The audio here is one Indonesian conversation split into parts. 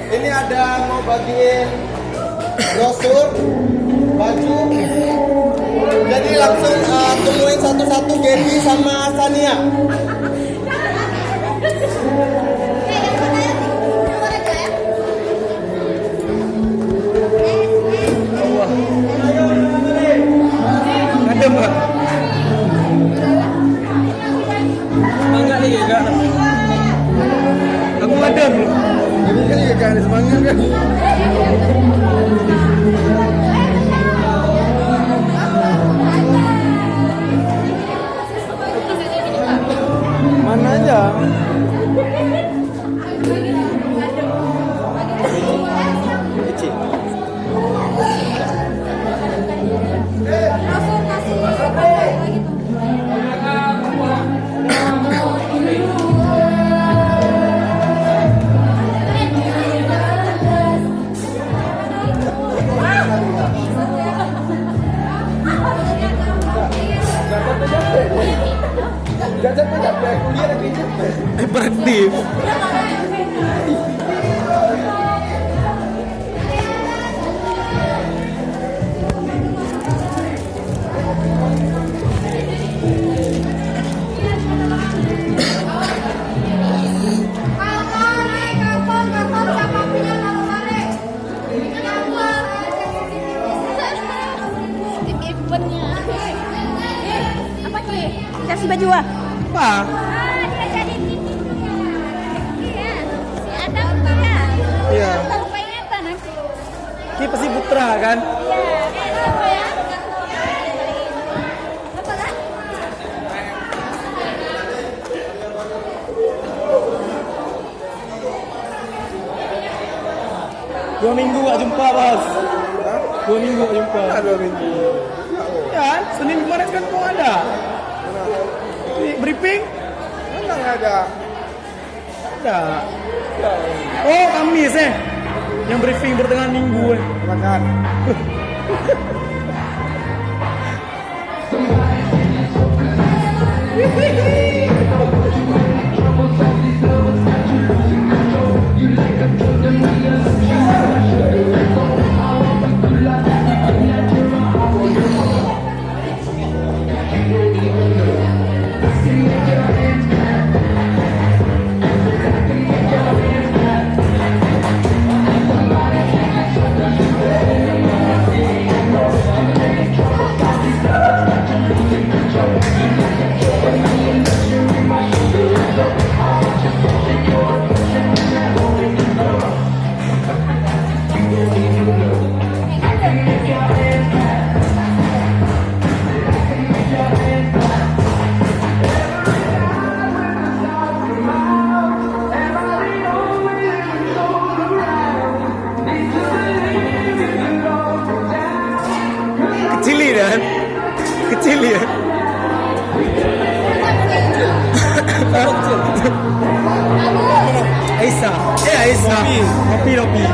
Ini ada mau bagiin brosur, baju. Jadi langsung temuin satu-satu Gaby sama Sania. Ada mbak? Semangat nih ya kak? Aku ada belum? Ini kan ya kak, ada semangat kan? Mana aja? Hyperaktif. Apa nih? Kasih baju ah? Apa? Dia jadi TV ya. Iya. Si Adam tuh ya. Iya. Tahu peringatan aku. Ki pasti putra kan? Iya. Apa ya? Apa lah? Dua minggu gak jumpa bos. 2 minggu gak jumpa. 2 minggu. Ya, Senin kemarin kan kau ada. Briefing? Mana nggak ada? Ada. Oh, Kamis yang briefing pertengahan minggu Silakan. Kecil ya. Aisyah. Aisyah. Ropi.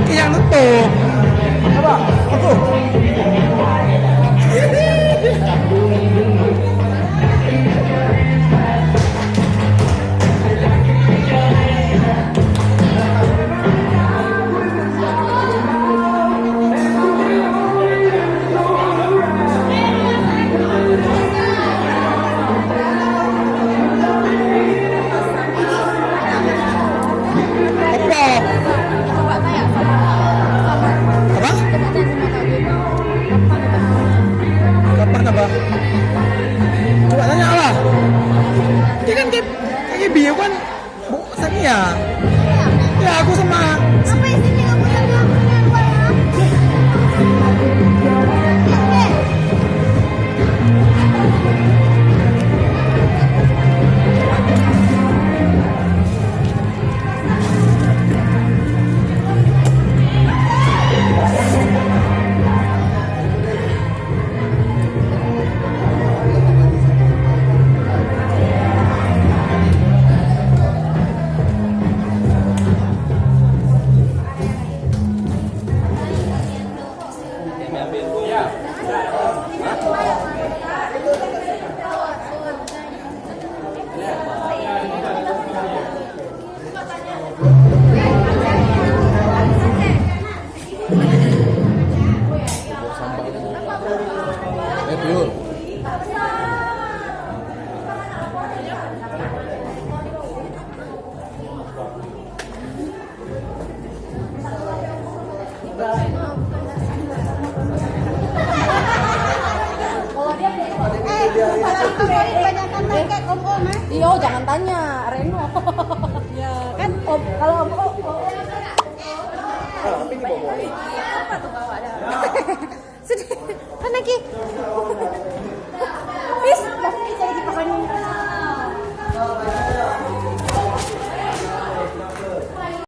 Yang nutup. Apa? Aku. Coba tanya lah. Dia kan kayak bio kan Sania. Ya aku sama. Sampai sini kamu yang Iya, jangan tanya Reno. Ya kan, kalau om